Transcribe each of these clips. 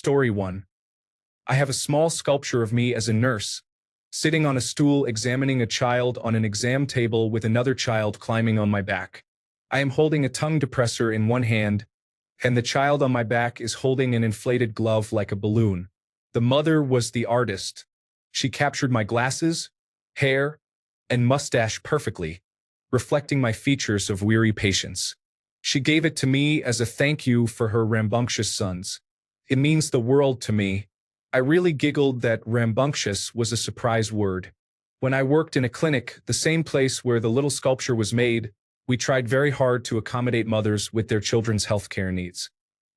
Story 1. I have a small sculpture of me as a nurse, sitting on a stool examining a child on an exam table with another child climbing on my back. I am holding a tongue depressor in one hand, and the child on my back is holding an inflated glove like a balloon. The mother was the artist. She captured my glasses, hair, and mustache perfectly, reflecting my features of weary patience. She gave it to me as a thank you for her rambunctious sons. It means the world to me. I really giggled that rambunctious was a surprise word. When I worked in a clinic, the same place where the little sculpture was made, we tried very hard to accommodate mothers with their children's healthcare needs.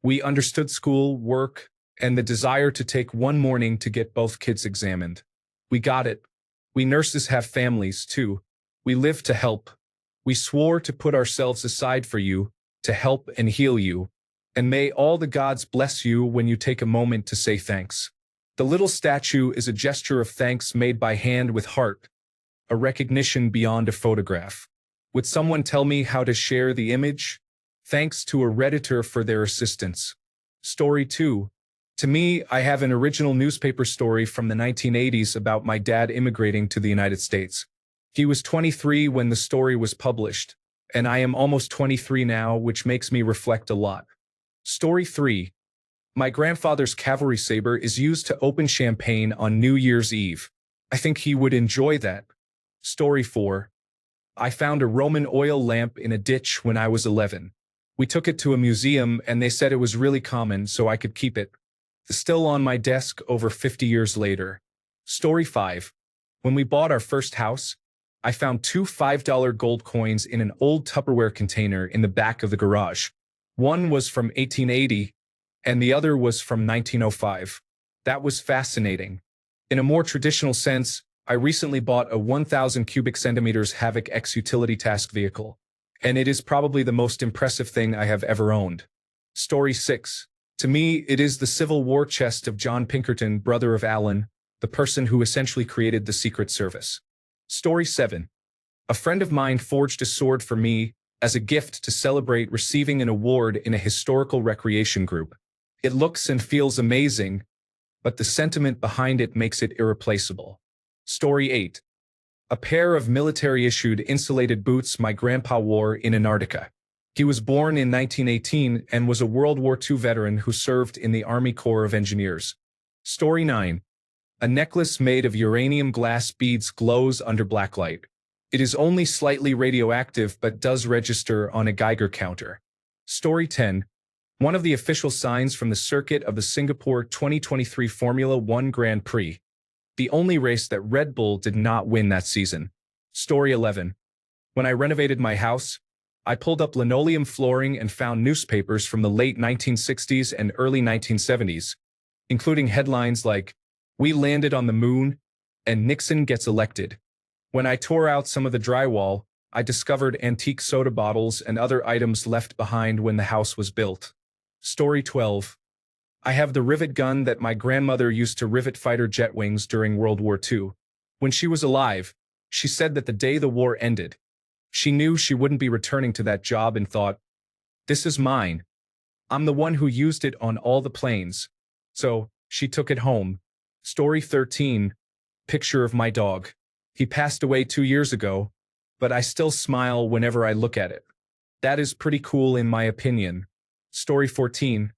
We understood school, work, and the desire to take one morning to get both kids examined. We got it. We nurses have families, too. We live to help. We swore to put ourselves aside for you, to help and heal you. And may all the gods bless you when you take a moment to say thanks. The little statue is a gesture of thanks made by hand with heart, a recognition beyond a photograph. Would someone tell me how to share the image? Thanks to a Redditor for their assistance. Story 2. To me, I have an original newspaper story from the 1980s about my dad immigrating to the United States. He was 23 when the story was published, and I am almost 23 now, which makes me reflect a lot. Story 3. My grandfather's cavalry saber is used to open champagne on New Year's Eve. I think he would enjoy that. Story 4. I found a Roman oil lamp in a ditch when I was 11. We took it to a museum and they said it was really common, so I could keep it. It's still on my desk over 50 years later. Story 5. When we bought our first house, I found 2 $5 gold coins in an old Tupperware container in the back of the garage. One was from 1880, and the other was from 1905. That was fascinating. In a more traditional sense, I recently bought a 1,000 cubic centimeters Havoc X utility task vehicle, and it is probably the most impressive thing I have ever owned. Story 6. To me, it is the Civil War chest of John Pinkerton, brother of Allen, the person who essentially created the Secret Service. Story 7. A friend of mine forged a sword for me as a gift to celebrate receiving an award in a historical recreation group. It looks and feels amazing, but the sentiment behind it makes it irreplaceable. Story 8. A pair of military-issued insulated boots my grandpa wore in Antarctica. He was born in 1918 and was a World War II veteran who served in the Army Corps of Engineers. Story 9. A necklace made of uranium glass beads glows under blacklight. It is only slightly radioactive but does register on a Geiger counter. Story 10. One of the official signs from the circuit of the Singapore 2023 Formula One Grand Prix. The only race that Red Bull did not win that season. Story 11. When I renovated my house, I pulled up linoleum flooring and found newspapers from the late 1960s and early 1970s, including headlines like, "We landed on the moon," and "Nixon gets elected." When I tore out some of the drywall, I discovered antique soda bottles and other items left behind when the house was built. Story 12. I have the rivet gun that my grandmother used to rivet fighter jet wings during World War II. When she was alive, she said that the day the war ended, she knew she wouldn't be returning to that job and thought, "This is mine. I'm the one who used it on all the planes." So, she took it home. Story 13. Picture of my dog. He passed away 2 years ago, but I still smile whenever I look at it. That is pretty cool in my opinion. Story 14.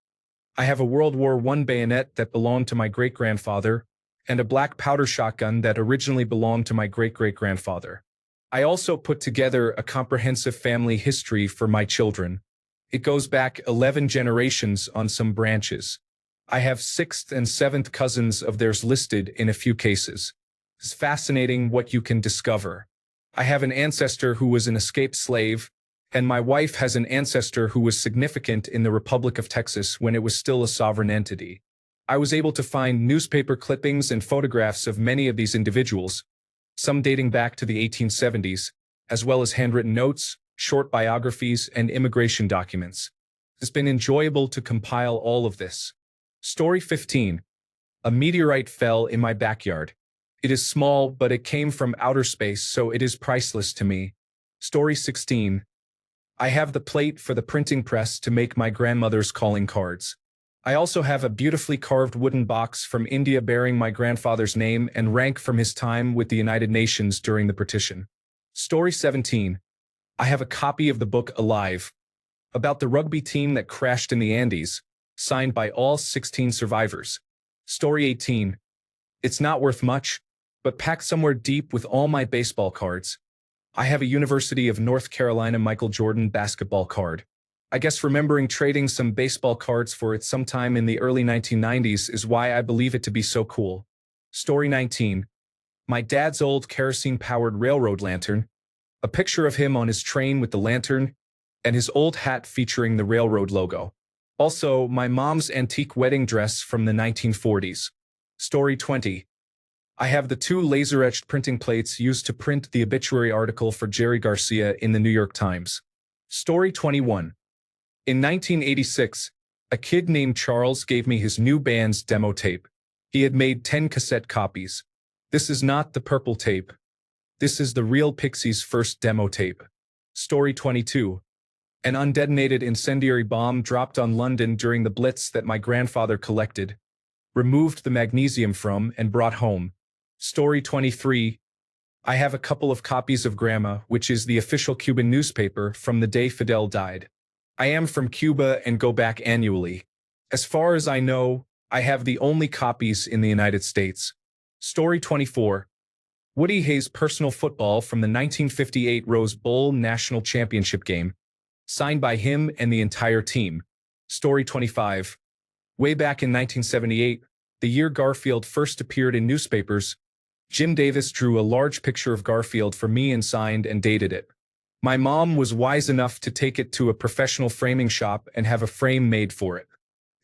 I have a World War I bayonet that belonged to my great-grandfather, and a black powder shotgun that originally belonged to my great-great-grandfather. I also put together a comprehensive family history for my children. It goes back 11 generations on some branches. I have 6th and 7th cousins of theirs listed in a few cases. It's fascinating what you can discover. I have an ancestor who was an escaped slave, and my wife has an ancestor who was significant in the Republic of Texas when it was still a sovereign entity. I was able to find newspaper clippings and photographs of many of these individuals, some dating back to the 1870s, as well as handwritten notes, short biographies, and immigration documents. It's been enjoyable to compile all of this. Story 15. A meteorite fell in my backyard. It is small, but it came from outer space, so it is priceless to me. Story 16. I have the plate for the printing press to make my grandmother's calling cards. I also have a beautifully carved wooden box from India bearing my grandfather's name and rank from his time with the United Nations during the partition. Story 17. I have a copy of the book Alive, about the rugby team that crashed in the Andes, signed by all 16 survivors. Story 18. It's not worth much, but packed somewhere deep with all my baseball cards. I have a University of North Carolina Michael Jordan basketball card. I guess remembering trading some baseball cards for it sometime in the early 1990s is why I believe it to be so cool. Story 19. My dad's old kerosene-powered railroad lantern, a picture of him on his train with the lantern, and his old hat featuring the railroad logo. Also, my mom's antique wedding dress from the 1940s. Story 20. I have the 2 laser-etched printing plates used to print the obituary article for Jerry Garcia in the New York Times. Story 21. In 1986, a kid named Charles gave me his new band's demo tape. He had made 10 cassette copies. This is not the purple tape. This is the real Pixies' first demo tape. Story 22. An undetonated incendiary bomb dropped on London during the Blitz that my grandfather collected, removed the magnesium from, and brought home. Story 23. I have a couple of copies of Grama, which is the official Cuban newspaper from the day Fidel died. I am from Cuba and go back annually. As far as I know, I have the only copies in the United States. Story 24. Woody Hayes' personal football from the 1958 Rose Bowl National Championship game, signed by him and the entire team. Story 25. Way back in 1978, the year Garfield first appeared in newspapers, Jim Davis drew a large picture of Garfield for me and signed and dated it. My mom was wise enough to take it to a professional framing shop and have a frame made for it.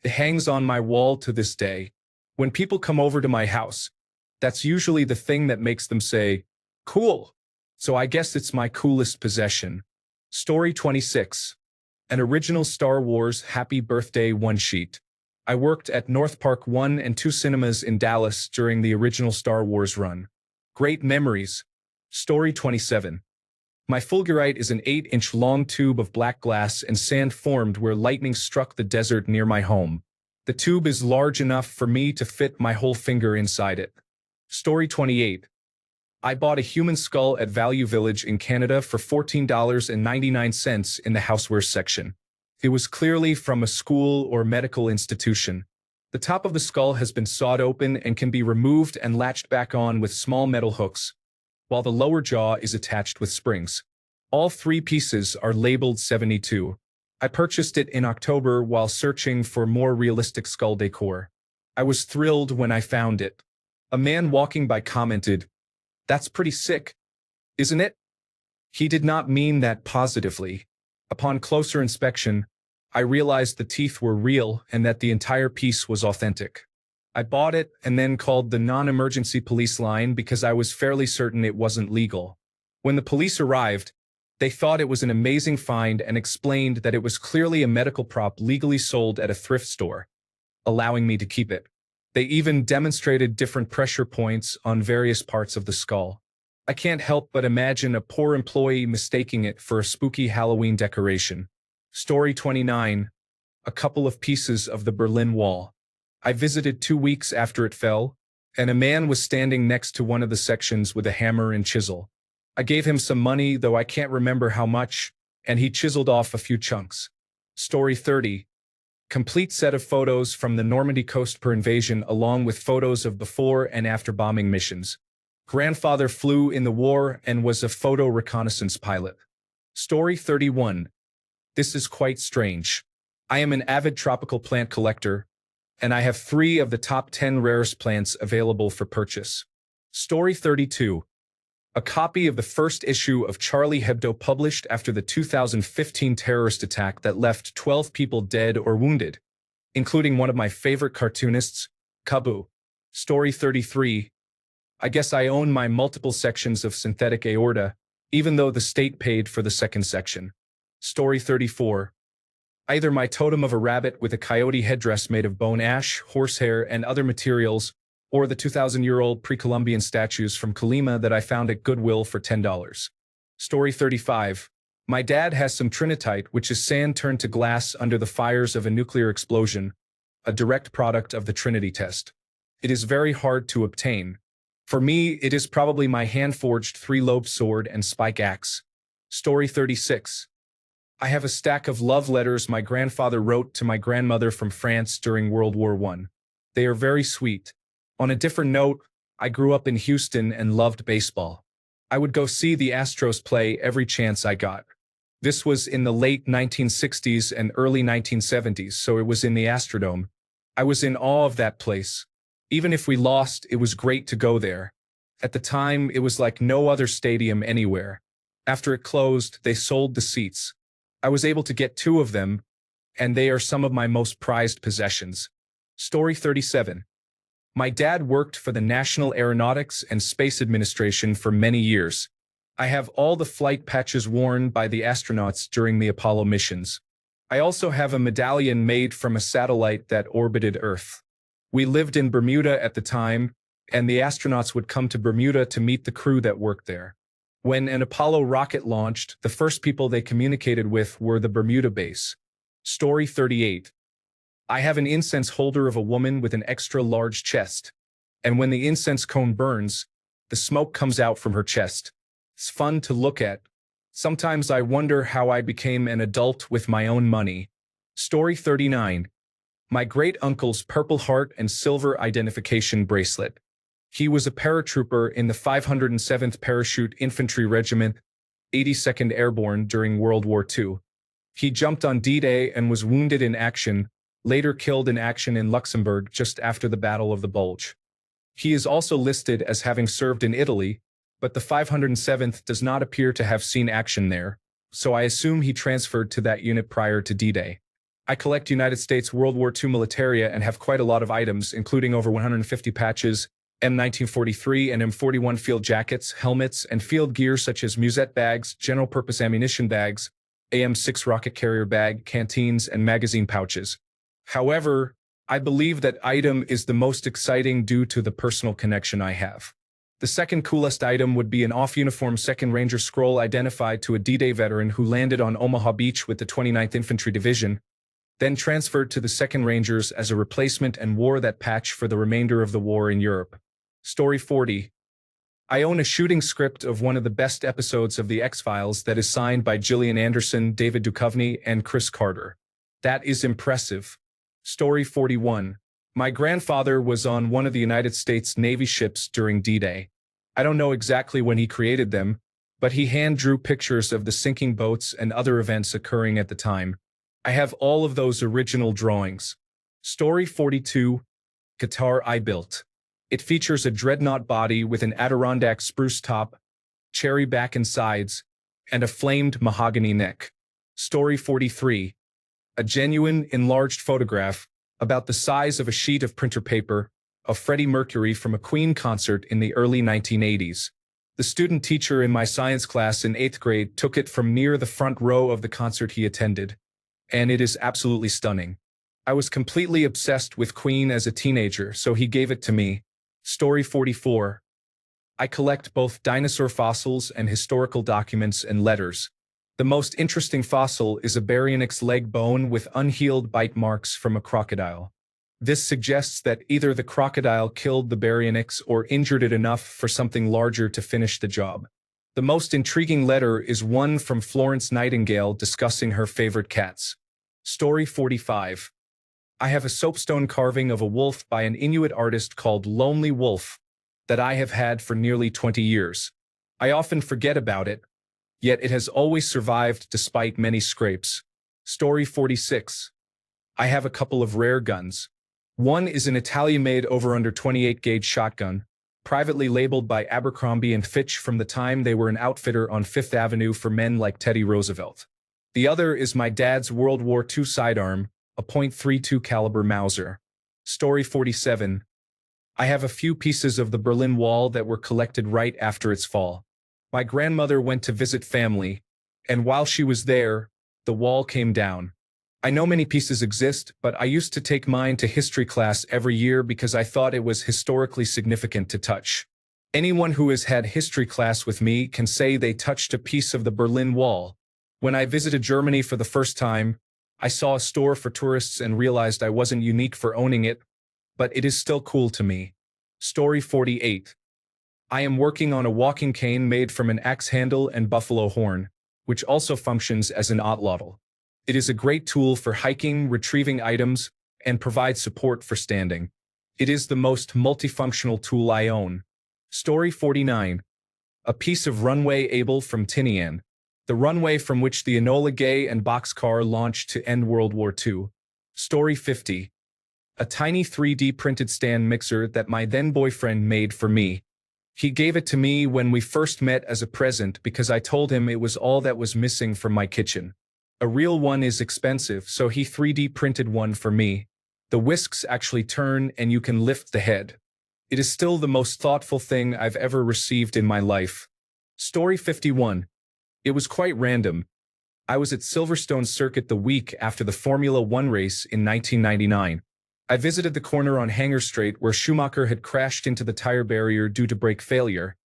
It hangs on my wall to this day. When people come over to my house, that's usually the thing that makes them say, "Cool." So I guess it's my coolest possession. Story 26. An original Star Wars Happy Birthday one-sheet. I worked at North Park 1 and 2 cinemas in Dallas during the original Star Wars run. Great memories. Story 27. My fulgurite is an 8-inch long tube of black glass and sand formed where lightning struck the desert near my home. The tube is large enough for me to fit my whole finger inside it. Story 28. I bought a human skull at Value Village in Canada for $14.99 in the housewares section. It was clearly from a school or medical institution. The top of the skull has been sawed open and can be removed and latched back on with small metal hooks, while the lower jaw is attached with springs. All 3 pieces are labeled 72. I purchased it in October while searching for more realistic skull decor. I was thrilled when I found it. A man walking by commented, "That's pretty sick, isn't it?" He did not mean that positively. Upon closer inspection, I realized the teeth were real and that the entire piece was authentic. I bought it and then called the non-emergency police line because I was fairly certain it wasn't legal. When the police arrived, they thought it was an amazing find and explained that it was clearly a medical prop legally sold at a thrift store, allowing me to keep it. They even demonstrated different pressure points on various parts of the skull. I can't help but imagine a poor employee mistaking it for a spooky Halloween decoration. Story 29. A couple of pieces of the Berlin Wall. I visited 2 weeks after it fell, and a man was standing next to one of the sections with a hammer and chisel. I gave him some money, though I can't remember how much, and he chiseled off a few chunks. Story 30. Complete set of photos from the Normandy coast per invasion along with photos of before and after bombing missions. Grandfather flew in the war and was a photo reconnaissance pilot. Story 31. This is quite strange. I am an avid tropical plant collector, and I have 3 of the top 10 rarest plants available for purchase. Story 32. A copy of the first issue of Charlie Hebdo published after the 2015 terrorist attack that left 12 people dead or wounded, including one of my favorite cartoonists, Kabu. Story 33. I guess I own my multiple sections of synthetic aorta, even though the state paid for the second section. Story 34. Either my totem of a rabbit with a coyote headdress made of bone ash, horsehair, and other materials, or the 2,000-year-old pre-Columbian statues from Colima that I found at Goodwill for $10. Story 35. My dad has some trinitite, which is sand turned to glass under the fires of a nuclear explosion, a direct product of the Trinity test. It is very hard to obtain. For me, it is probably my hand-forged three-lobed sword and spike axe. Story 36. I have a stack of love letters my grandfather wrote to my grandmother from France during World War I. They are very sweet. On a different note, I grew up in Houston and loved baseball. I would go see the Astros play every chance I got. This was in the late 1960s and early 1970s, so it was in the Astrodome. I was in awe of that place. Even if we lost, it was great to go there. At the time, it was like no other stadium anywhere. After it closed, they sold the seats. I was able to get 2 of them, and they are some of my most prized possessions. Story 37. My dad worked for the National Aeronautics and Space Administration for many years. I have all the flight patches worn by the astronauts during the Apollo missions. I also have a medallion made from a satellite that orbited Earth. We lived in Bermuda at the time, and the astronauts would come to Bermuda to meet the crew that worked there. When an Apollo rocket launched, the first people they communicated with were the Bermuda base. Story 38. I have an incense holder of a woman with an extra large chest. And when the incense cone burns, the smoke comes out from her chest. It's fun to look at. Sometimes I wonder how I became an adult with my own money. Story 39. My great-uncle's Purple Heart and Silver identification bracelet. He was a paratrooper in the 507th Parachute Infantry Regiment, 82nd Airborne during World War II. He jumped on D-Day and was wounded in action, later killed in action in Luxembourg just after the Battle of the Bulge. He is also listed as having served in Italy, but the 507th does not appear to have seen action there, so I assume he transferred to that unit prior to D-Day. I collect United States World War II militaria and have quite a lot of items, including over 150 patches, M1943 and M41 field jackets, helmets, and field gear such as musette bags, general-purpose ammunition bags, AM-6 rocket carrier bag, canteens, and magazine pouches. However, I believe that item is the most exciting due to the personal connection I have. The second coolest item would be an off-uniform 2nd Ranger scroll identified to a D-Day veteran who landed on Omaha Beach with the 29th Infantry Division, then transferred to the 2nd Rangers as a replacement and wore that patch for the remainder of the war in Europe. Story 40. I own a shooting script of one of the best episodes of The X-Files that is signed by Gillian Anderson, David Duchovny, and Chris Carter. That is impressive. Story 41. My grandfather was on one of the United States Navy ships during D-Day. I don't know exactly when he created them, but he hand-drew pictures of the sinking boats and other events occurring at the time. I have all of those original drawings. Story 42. Guitar I built. It features a dreadnought body with an Adirondack spruce top, cherry back and sides, and a flamed mahogany neck. Story 43. A genuine, enlarged photograph, about the size of a sheet of printer paper, of Freddie Mercury from a Queen concert in the early 1980s. The student teacher in my science class in 8th grade took it from near the front row of the concert he attended, and it is absolutely stunning. I was completely obsessed with Queen as a teenager, so he gave it to me. Story 44. I collect both dinosaur fossils and historical documents and letters. The most interesting fossil is a baryonyx leg bone with unhealed bite marks from a crocodile. This suggests that either the crocodile killed the baryonyx or injured it enough for something larger to finish the job. The most intriguing letter is one from Florence Nightingale discussing her favorite cats. Story 45. I have a soapstone carving of a wolf by an Inuit artist called Lonely Wolf that I have had for nearly 20 years. I often forget about it, yet it has always survived despite many scrapes. Story 46. I have a couple of rare guns. One is an Italian-made over-under 28-gauge shotgun, privately labeled by Abercrombie & Fitch from the time they were an outfitter on Fifth Avenue for men like Teddy Roosevelt. The other is my dad's World War II sidearm, a .32 caliber Mauser. Story 47. I have a few pieces of the Berlin Wall that were collected right after its fall. My grandmother went to visit family, and while she was there, the wall came down. I know many pieces exist, but I used to take mine to history class every year because I thought it was historically significant to touch. Anyone who has had history class with me can say they touched a piece of the Berlin Wall. When I visited Germany for the first time, I saw a store for tourists and realized I wasn't unique for owning it, but it is still cool to me. Story 48. I am working on a walking cane made from an axe handle and buffalo horn, which also functions as an otlotl. It is a great tool for hiking, retrieving items, and provides support for standing. It is the most multifunctional tool I own. Story 49. A piece of runway able from Tinian, the runway from which the Enola Gay and Boxcar launched to end World War II. Story 50. A tiny 3D printed stand mixer that my then-boyfriend made for me. He gave it to me when we first met as a present because I told him it was all that was missing from my kitchen. A real one is expensive, so he 3D printed one for me. The whisks actually turn and you can lift the head. It is still the most thoughtful thing I've ever received in my life. Story 51. It was quite random. I was at Silverstone Circuit the week after the Formula One race in 1999. I visited the corner on Hanger Straight where Schumacher had crashed into the tire barrier due to brake failure,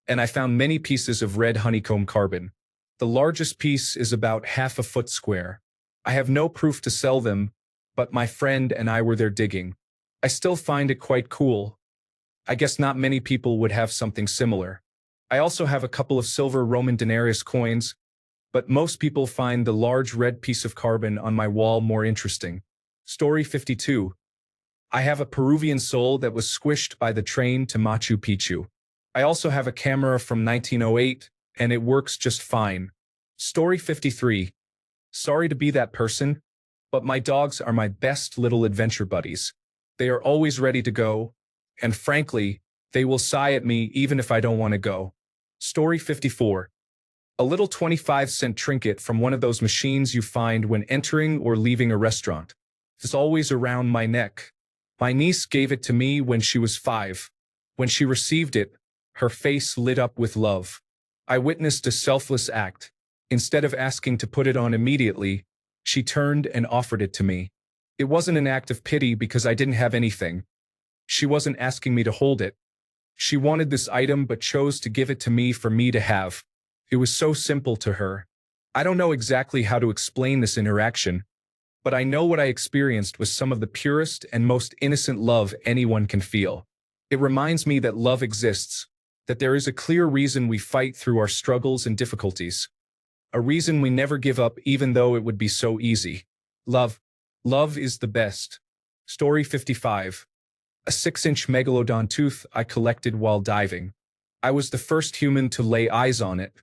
and I found many pieces of red honeycomb carbon. The largest piece is about half a foot square. I have no proof to sell them, but my friend and I were there digging. I still find it quite cool. I guess not many people would have something similar. I also have a couple of silver Roman denarius coins, but most people find the large red piece of carbon on my wall more interesting. Story 52. I have a Peruvian soul that was squished by the train to Machu Picchu. I also have a camera from 1908, and it works just fine. Story 53. Sorry to be that person, but my dogs are my best little adventure buddies. They are always ready to go, and frankly, they will sigh at me even if I don't want to go. Story 54. A little 25-cent trinket from one of those machines you find when entering or leaving a restaurant. It's always around my neck. My niece gave it to me when she was 5. When she received it, her face lit up with love. I witnessed a selfless act. Instead of asking to put it on immediately, she turned and offered it to me. It wasn't an act of pity because I didn't have anything. She wasn't asking me to hold it. She wanted this item but chose to give it to me for me to have. It was so simple to her. I don't know exactly how to explain this interaction, but I know what I experienced was some of the purest and most innocent love anyone can feel. It reminds me that love exists, that there is a clear reason we fight through our struggles and difficulties. A reason we never give up even though it would be so easy. Love. Love is the best. Story 55. A 6-inch megalodon tooth I collected while diving. I was the first human to lay eyes on it.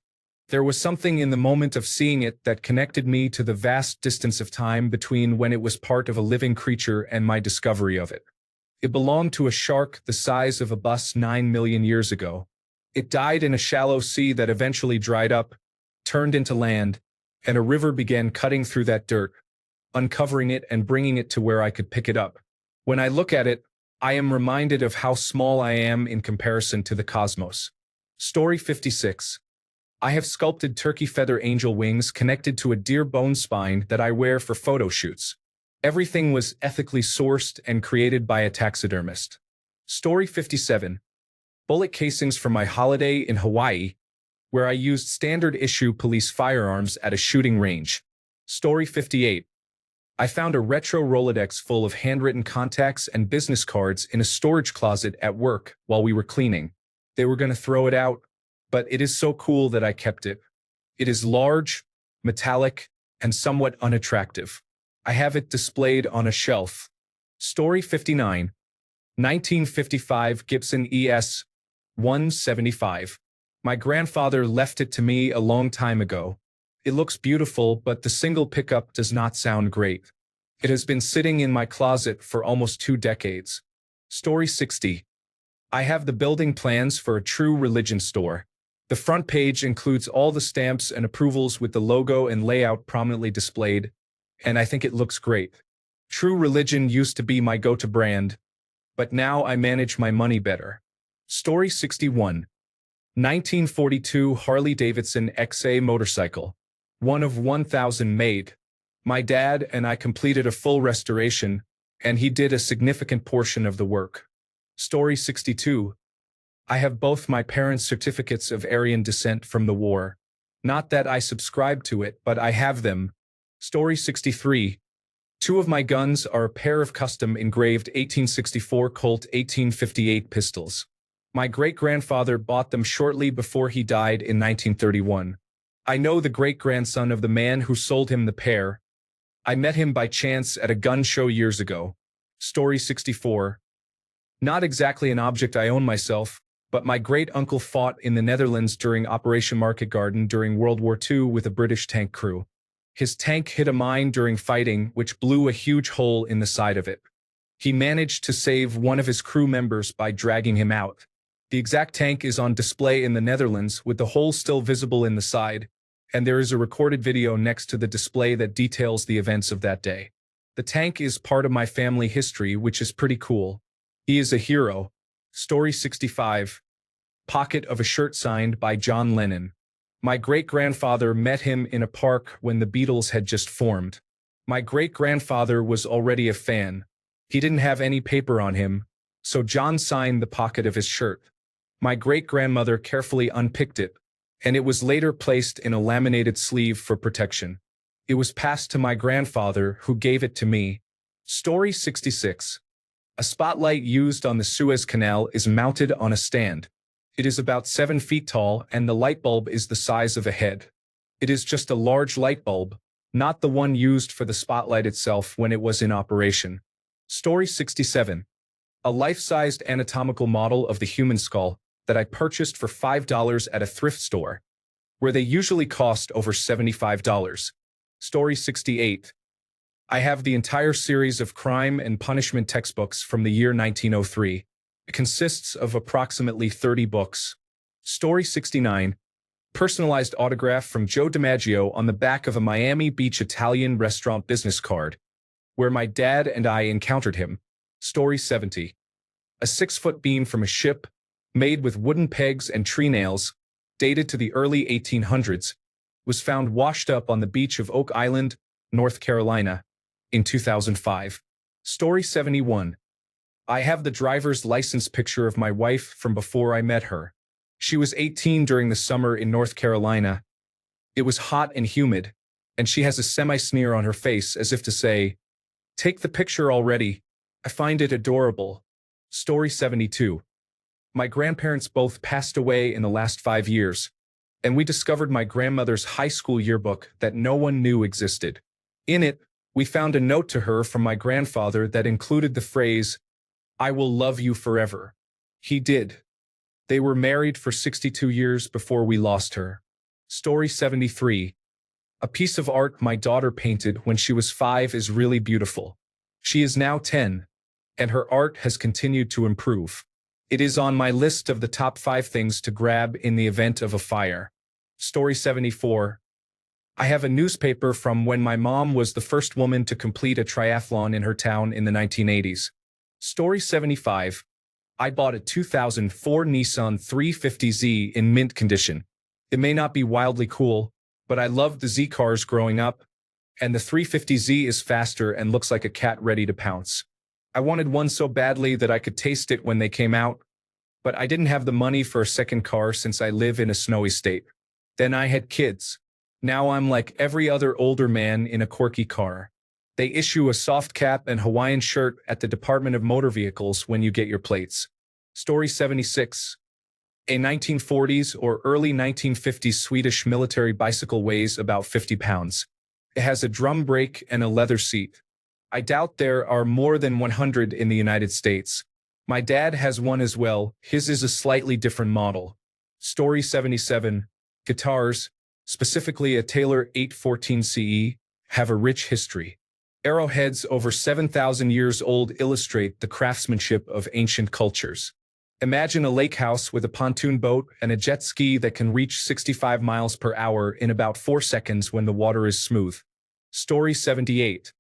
There was something in the moment of seeing it that connected me to the vast distance of time between when it was part of a living creature and my discovery of it. It belonged to a shark the size of a bus 9 million years ago. It died in a shallow sea that eventually dried up, turned into land, and a river began cutting through that dirt, uncovering it and bringing it to where I could pick it up. When I look at it, I am reminded of how small I am in comparison to the cosmos. Story 56. I have sculpted turkey feather angel wings connected to a deer bone spine that I wear for photo shoots. Everything was ethically sourced and created by a taxidermist. Story 57. Bullet casings for my holiday in Hawaii, where I used standard-issue police firearms at a shooting range. Story 58. I found a retro Rolodex full of handwritten contacts and business cards in a storage closet at work while we were cleaning. They were going to throw it out, but it is so cool that I kept it. It is large, metallic, and somewhat unattractive. I have it displayed on a shelf. Story 59. 1955 Gibson ES 175. My grandfather left it to me a long time ago. It looks beautiful, but the single pickup does not sound great. It has been sitting in my closet for almost 2 decades. Story 60. I have the building plans for a True Religion store. The front page includes all the stamps and approvals with the logo and layout prominently displayed, and I think it looks great. True Religion used to be my go-to brand, but now I manage my money better. Story 61. 1942 Harley-Davidson XA motorcycle. One of 1,000 made. My dad and I completed a full restoration, and he did a significant portion of the work. Story 62. I have both my parents' certificates of Aryan descent from the war. Not that I subscribe to it, but I have them. Story 63. Two of my guns are a pair of custom engraved 1864 Colt 1858 pistols. My great-grandfather bought them shortly before he died in 1931. I know the great-grandson of the man who sold him the pair. I met him by chance at a gun show years ago. Story 64. Not exactly an object I own myself, but my great-uncle fought in the Netherlands during Operation Market Garden during World War II with a British tank crew. His tank hit a mine during fighting, which blew a huge hole in the side of it. He managed to save one of his crew members by dragging him out. The exact tank is on display in the Netherlands, with the hole still visible in the side, and there is a recorded video next to the display that details the events of that day. The tank is part of my family history, which is pretty cool. He is a hero. Story 65. Pocket of a shirt signed by John Lennon. My great-grandfather met him in a park when the Beatles had just formed. My great-grandfather was already a fan. He didn't have any paper on him, so John signed the pocket of his shirt. My great-grandmother carefully unpicked it, and it was later placed in a laminated sleeve for protection. It was passed to my grandfather, who gave it to me. Story 66. A spotlight used on the Suez Canal is mounted on a stand. It is about 7 feet tall, and the light bulb is the size of a head. It is just a large light bulb, not the one used for the spotlight itself when it was in operation. Story 67. A life-sized anatomical model of the human skull that I purchased for $5 at a thrift store, where they usually cost over $75. Story 68. I have the entire series of crime and punishment textbooks from the year 1903. It consists of approximately 30 books. Story 69. Personalized autograph from Joe DiMaggio on the back of a Miami Beach Italian restaurant business card, where my dad and I encountered him. Story 70. A 6-foot beam from a ship, made with wooden pegs and tree nails, dated to the early 1800s, was found washed up on the beach of Oak Island, North Carolina, in 2005. Story 71. I have the driver's license picture of my wife from before I met her. She was 18 during the summer in North Carolina. It was hot and humid, and she has a semi-sneer on her face as if to say, "Take the picture already. I find it adorable." Story 72. My grandparents both passed away in the last 5 years, and we discovered my grandmother's high school yearbook that no one knew existed. In it, we found a note to her from my grandfather that included the phrase, "I will love you forever." He did. They were married for 62 years before we lost her. Story 73. A piece of art my daughter painted when she was 5 is really beautiful. She is now 10, and her art has continued to improve. It is on my list of the top 5 things to grab in the event of a fire. Story 74. I have a newspaper from when my mom was the first woman to complete a triathlon in her town in the 1980s. Story 75. I bought a 2004 Nissan 350Z in mint condition. It may not be wildly cool, but I loved the Z cars growing up, and the 350Z is faster and looks like a cat ready to pounce. I wanted one so badly that I could taste it when they came out, but I didn't have the money for a second car since I live in a snowy state. Then I had kids. Now I'm like every other older man in a quirky car. They issue a soft cap and Hawaiian shirt at the Department of Motor Vehicles when you get your plates. Story 76. A 1940s or early 1950s Swedish military bicycle weighs about 50 pounds. It has a drum brake and a leather seat. I doubt there are more than 100 in the United States. My dad has one as well. His is a slightly different model. Story 77. Guitars, specifically a Taylor 814 CE, have a rich history. Arrowheads over 7,000 years old illustrate the craftsmanship of ancient cultures. Imagine a lake house with a pontoon boat and a jet ski that can reach 65 miles per hour in about 4 seconds when the water is smooth. Story 78.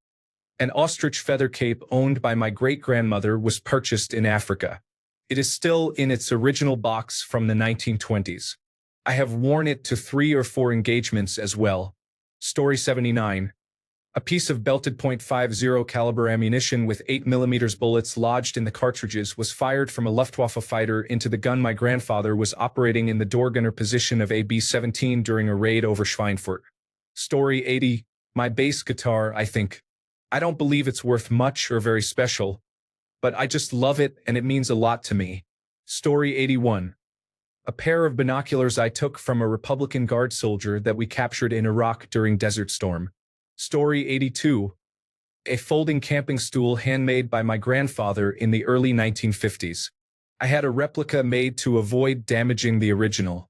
An ostrich feather cape owned by my great-grandmother was purchased in Africa. It is still in its original box from the 1920s. I have worn it to 3 or 4 engagements as well. Story 79. A piece of belted .50 caliber ammunition with 8mm bullets lodged in the cartridges was fired from a Luftwaffe fighter into the gun my grandfather was operating in the door gunner position of a B-17 during a raid over Schweinfurt. Story 80. My bass guitar, I think. I don't believe it's worth much or very special, but I just love it and it means a lot to me. Story 81. A pair of binoculars I took from a Republican Guard soldier that we captured in Iraq during Desert Storm. Story 82. A folding camping stool handmade by my grandfather in the early 1950s. I had a replica made to avoid damaging the original.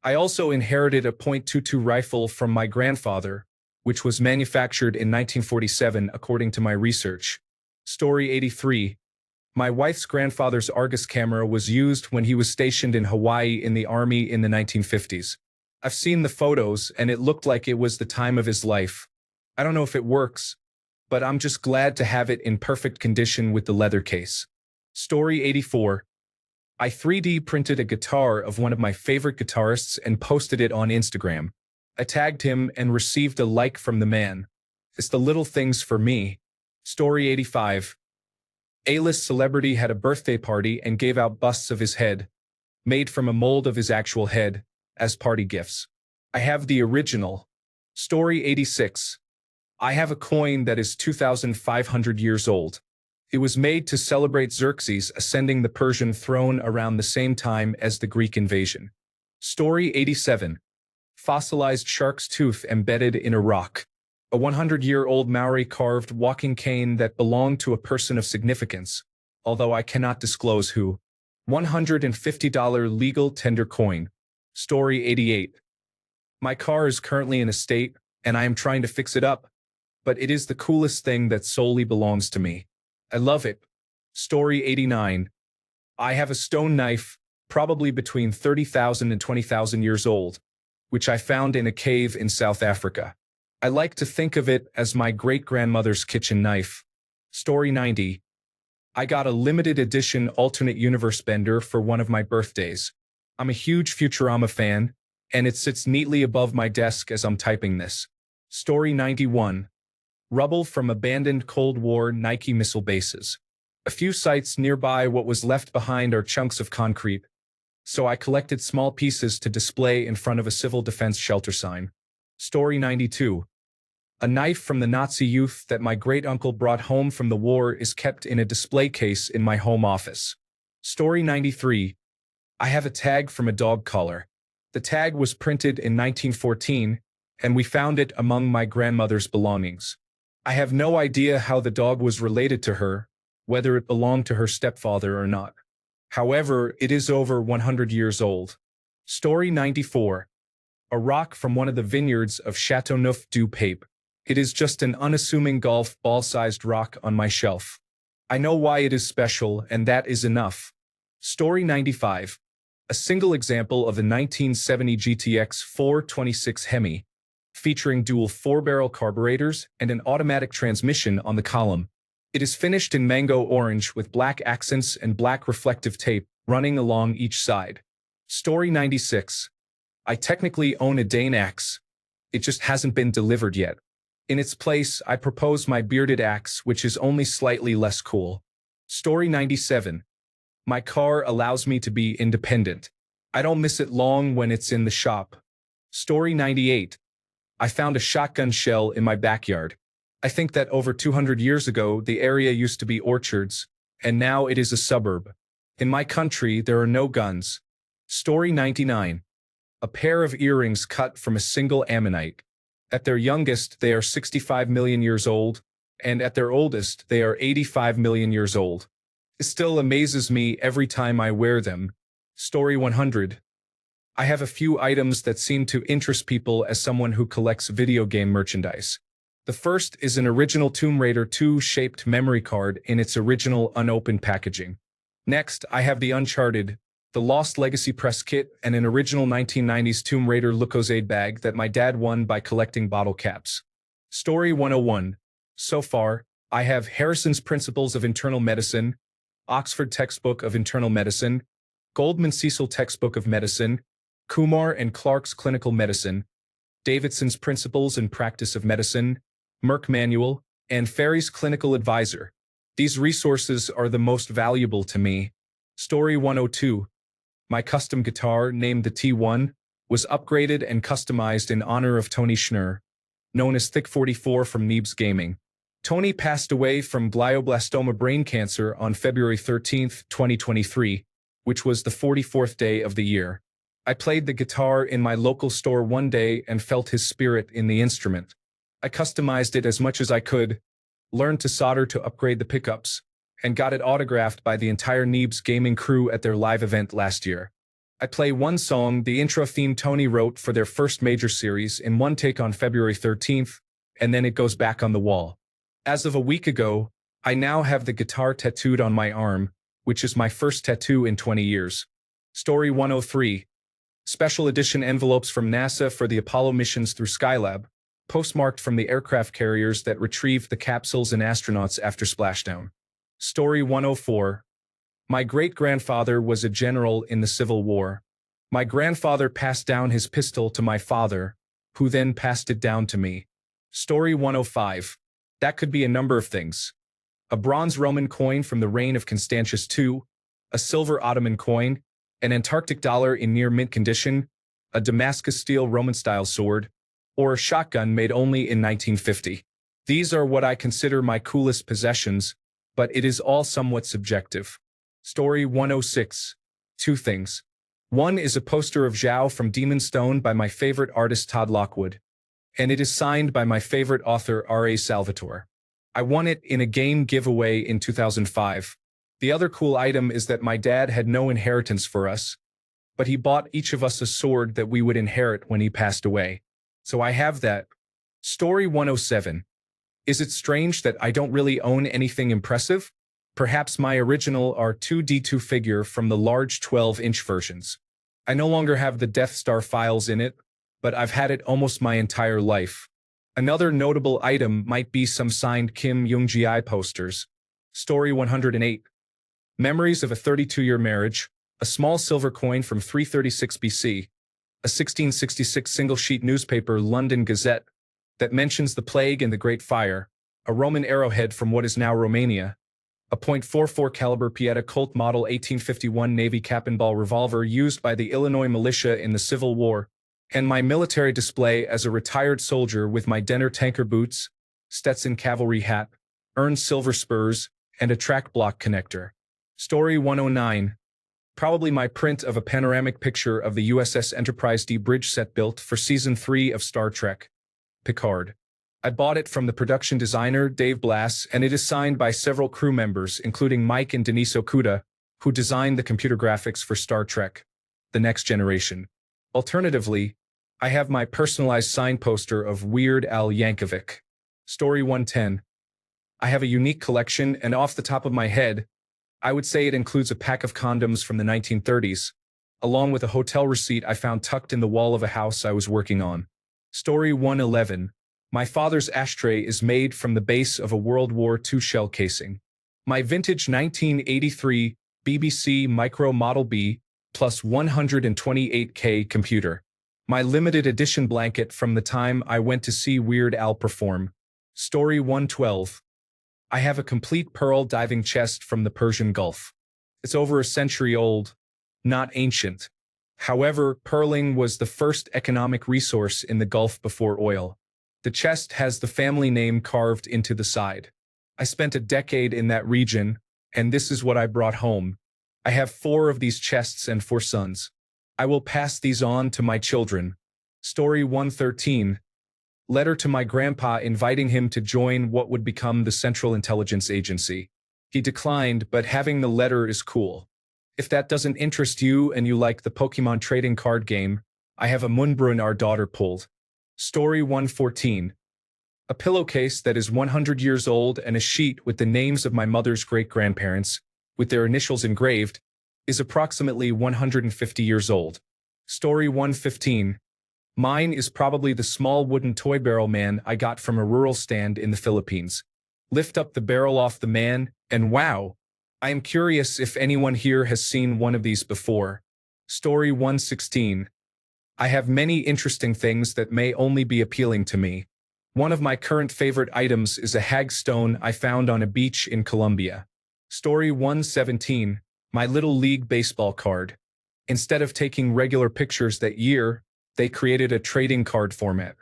I also inherited a .22 rifle from my grandfather, which was manufactured in 1947 according to my research. Story 83. My wife's grandfather's Argus camera was used when he was stationed in Hawaii in the Army in the 1950s. I've seen the photos and it looked like it was the time of his life. I don't know if it works, but I'm just glad to have it in perfect condition with the leather case. Story 84. I 3D printed a guitar of one of my favorite guitarists and posted it on Instagram. I tagged him and received a like from the man. It's the little things for me. Story 85. A-list celebrity had a birthday party and gave out busts of his head, made from a mold of his actual head, as party gifts. I have the original. Story 86. I have a coin that is 2,500 years old. It was made to celebrate Xerxes ascending the Persian throne around the same time as the Greek invasion. Story 87. Fossilized shark's tooth embedded in a rock. A 100-year-old Maori carved walking cane that belonged to a person of significance, although I cannot disclose who. $150 legal tender coin. Story 88. My car is currently in a state, and I am trying to fix it up, but it is the coolest thing that solely belongs to me. I love it. Story 89. I have a stone knife, probably between 30,000 and 20,000 years old, which I found in a cave in South Africa. I like to think of it as my great-grandmother's kitchen knife. Story 90. I got a limited edition alternate universe bender for one of my birthdays. I'm a huge Futurama fan, and it sits neatly above my desk as I'm typing this. Story 91. Rubble from abandoned Cold War Nike missile bases. A few sites nearby what was left behind are chunks of concrete, so I collected small pieces to display in front of a civil defense shelter sign. Story 92. A knife from the Nazi youth that my great-uncle brought home from the war is kept in a display case in my home office. Story 93. I have a tag from a dog collar. The tag was printed in 1914, and we found it among my grandmother's belongings. I have no idea how the dog was related to her, whether it belonged to her stepfather or not. However, it is over 100 years old. Story 94. A rock from one of the vineyards of Châteauneuf-du-Pape. It is just an unassuming golf ball-sized rock on my shelf. I know why it is special, and that is enough. Story 95. A single example of the 1970 GTX 426 Hemi, featuring dual 4-barrel carburetors and an automatic transmission on the column. It is finished in mango orange with black accents and black reflective tape running along each side. Story 96. I technically own a Dane axe. It just hasn't been delivered yet. In its place, I propose my bearded axe, which is only slightly less cool. Story 97. My car allows me to be independent. I don't miss it long when it's in the shop. Story 98. I found a shotgun shell in my backyard. I think that over 200 years ago, the area used to be orchards, and now it is a suburb. In my country, there are no guns. Story 99. A pair of earrings cut from a single ammonite. At their youngest, they are 65 million years old, and at their oldest, they are 85 million years old. It still amazes me every time I wear them. Story 100. I have a few items that seem to interest people as someone who collects video game merchandise. The first is an original Tomb Raider 2-shaped memory card in its original unopened packaging. Next, I have the Uncharted, the Lost Legacy press kit, and an original 1990s Tomb Raider Lucozade bag that my dad won by collecting bottle caps. Story 101. So far, I have Harrison's Principles of Internal Medicine, Oxford Textbook of Internal Medicine, Goldman Cecil Textbook of Medicine, Kumar and Clark's Clinical Medicine, Davidson's Principles and Practice of Medicine, Merck Manual, and Ferry's Clinical Advisor. These resources are the most valuable to me. Story 102. My custom guitar, named the T1, was upgraded and customized in honor of Tony Schnur, known as Thick 44 from Neebs Gaming. Tony passed away from glioblastoma brain cancer on February 13, 2023, which was the 44th day of the year. I played the guitar in my local store one day and felt his spirit in the instrument. I customized it as much as I could, learned to solder to upgrade the pickups, and got it autographed by the entire Neebs gaming crew at their live event last year. I play one song, the intro theme Tony wrote for their first major series, in one take on February 13th, and then it goes back on the wall. As of a week ago, I now have the guitar tattooed on my arm, which is my first tattoo in 20 years. Story 103. Special edition envelopes from NASA for the Apollo missions through Skylab, postmarked from the aircraft carriers that retrieved the capsules and astronauts after splashdown. Story 104. My great-grandfather was a general in the Civil War. My grandfather passed down his pistol to my father, who then passed it down to me. Story 105. That could be a number of things. A bronze Roman coin from the reign of Constantius II, a silver Ottoman coin, an Antarctic dollar in near mint condition, a Damascus steel Roman-style sword, or a shotgun made only in 1950. These are what I consider my coolest possessions, but it is all somewhat subjective. Story 106. Two things. One is a poster of Zhao from Demon Stone by my favorite artist Todd Lockwood, and it is signed by my favorite author R.A. Salvatore. I won it in a game giveaway in 2005. The other cool item is that my dad had no inheritance for us, but he bought each of us a sword that we would inherit when he passed away. So I have that. Story 107. Is it strange that I don't really own anything impressive? Perhaps my original R2-D2 figure from the large 12-inch versions. I no longer have the Death Star files in it, but I've had it almost my entire life. Another notable item might be some signed Kim Jong-gi posters. Story 108. Memories of a 32-year marriage, a small silver coin from 336 BC, a 1666 single-sheet newspaper London Gazette that mentions the plague and the Great Fire, a Roman arrowhead from what is now Romania, a .44 caliber Pieta Colt Model 1851 Navy cap-and-ball revolver used by the Illinois militia in the Civil War, and my military display as a retired soldier with my Denner tanker boots, Stetson cavalry hat, earned silver spurs, and a track block connector. Story 109. Probably my print of a panoramic picture of the USS Enterprise D bridge set built for Season 3 of Star Trek, Picard. I bought it from the production designer, Dave Blass, and it is signed by several crew members, including Mike and Denise Okuda, who designed the computer graphics for Star Trek, The Next Generation. Alternatively, I have my personalized signed poster of Weird Al Yankovic. Story 110. I have a unique collection, and off the top of my head, I would say it includes a pack of condoms from the 1930s, along with a hotel receipt I found tucked in the wall of a house I was working on. Story 111. My father's ashtray is made from the base of a World War II shell casing. My vintage 1983 BBC Micro Model B plus 128K computer. My limited edition blanket from the time I went to see Weird Al perform. Story 112. I have a complete pearl diving chest from the Persian Gulf. It's over a century old, not ancient. However, pearling was the first economic resource in the Gulf before oil. The chest has the family name carved into the side. I spent a decade in that region, and this is what I brought home. I have 4 of these chests and 4 sons. I will pass these on to my children. Story 113. Letter to my grandpa inviting him to join what would become the Central Intelligence Agency. He declined, but having the letter is cool. If that doesn't interest you and you like the Pokemon trading card game, I have a Moonbrun our daughter pulled. Story 114. A pillowcase that is 100 years old and a sheet with the names of my mother's great-grandparents, with their initials engraved, is approximately 150 years old. Story 115. Mine is probably the small wooden toy barrel man I got from a rural stand in the Philippines. Lift up the barrel off the man, and wow! I am curious if anyone here has seen one of these before. Story 116. I have many interesting things that may only be appealing to me. One of my current favorite items is a hag stone I found on a beach in Colombia. Story 117. My Little League baseball card. Instead of taking regular pictures that year, they created a trading card format.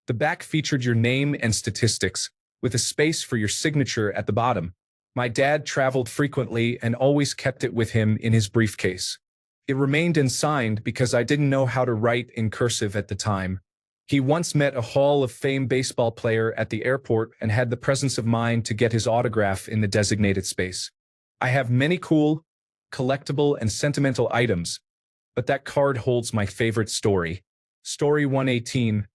The back featured your name and statistics, with a space for your signature at the bottom. My dad traveled frequently and always kept it with him in his briefcase. It remained unsigned because I didn't know how to write in cursive at the time. He once met a Hall of Fame baseball player at the airport and had the presence of mind to get his autograph in the designated space. I have many cool, collectible, and sentimental items, but that card holds my favorite story. Story 118.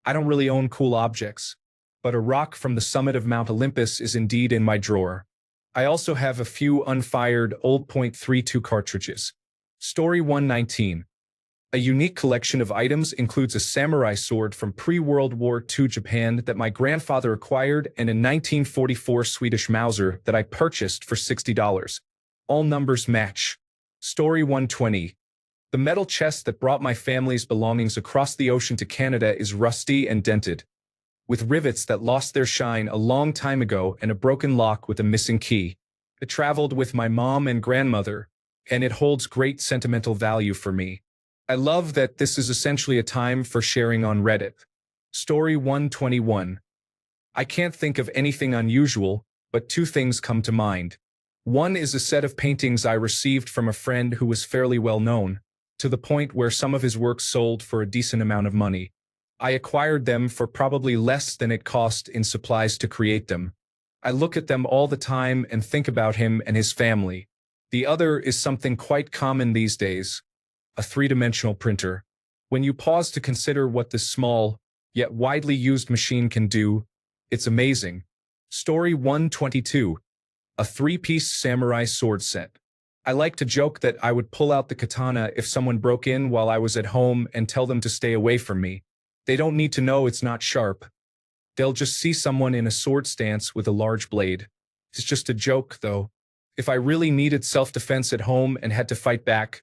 I don't really own cool objects, but a rock from the summit of Mount Olympus is indeed in my drawer. I also have a few unfired old .32 cartridges. Story 119. A unique collection of items includes a samurai sword from pre-World War II Japan that my grandfather acquired and a 1944 Swedish Mauser that I purchased for $60. All numbers match. Story 120. The metal chest that brought my family's belongings across the ocean to Canada is rusty and dented, with rivets that lost their shine a long time ago and a broken lock with a missing key. It traveled with my mom and grandmother, and it holds great sentimental value for me. I love that this is essentially a time for sharing on Reddit. Story 121. I can't think of anything unusual, but two things come to mind. One is a set of paintings I received from a friend who was fairly well known, to the point where some of his work sold for a decent amount of money. I acquired them for probably less than it cost in supplies to create them. I look at them all the time and think about him and his family. The other is something quite common these days. A three-dimensional printer. When you pause to consider what this small, yet widely used machine can do, it's amazing. Story 122. A three-piece samurai sword set. I like to joke that I would pull out the katana if someone broke in while I was at home and tell them to stay away from me. They don't need to know it's not sharp. They'll just see someone in a sword stance with a large blade. It's just a joke, though. If I really needed self-defense at home and had to fight back,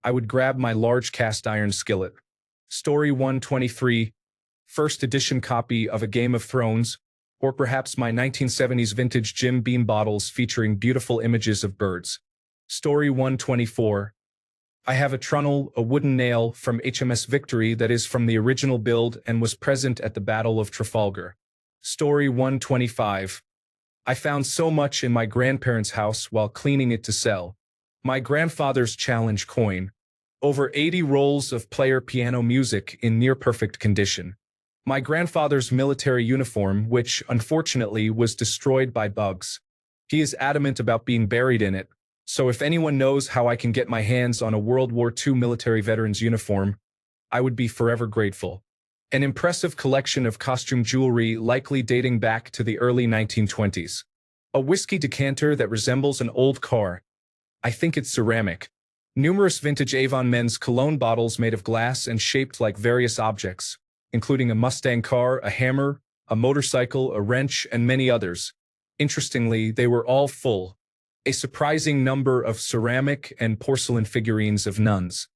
I would grab my large cast iron skillet. Story 123. First edition copy of A Game of Thrones, or perhaps my 1970s vintage Jim Beam bottles featuring beautiful images of birds. Story 124. I have a trunnel, a wooden nail from HMS Victory that is from the original build and was present at the Battle of Trafalgar. Story 125. I found so much in my grandparents' house while cleaning it to sell. My grandfather's challenge coin. Over 80 rolls of player piano music in near-perfect condition. My grandfather's military uniform, which, unfortunately, was destroyed by bugs. He is adamant about being buried in it, so if anyone knows how I can get my hands on a World War II military veteran's uniform, I would be forever grateful. An impressive collection of costume jewelry likely dating back to the early 1920s. A whiskey decanter that resembles an old car. I think it's ceramic. Numerous vintage Avon men's cologne bottles made of glass and shaped like various objects, including a Mustang car, a hammer, a motorcycle, a wrench, and many others. Interestingly, they were all full. A surprising number of ceramic and porcelain figurines of nuns.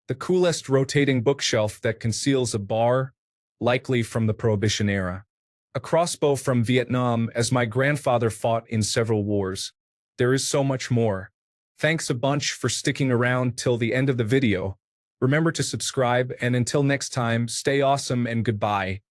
The coolest rotating bookshelf that conceals a bar, likely from the Prohibition era. A crossbow from Vietnam, as my grandfather fought in several wars. There is so much more. Thanks a bunch for sticking around till the end of the video. Remember to subscribe, and until next time, stay awesome and goodbye.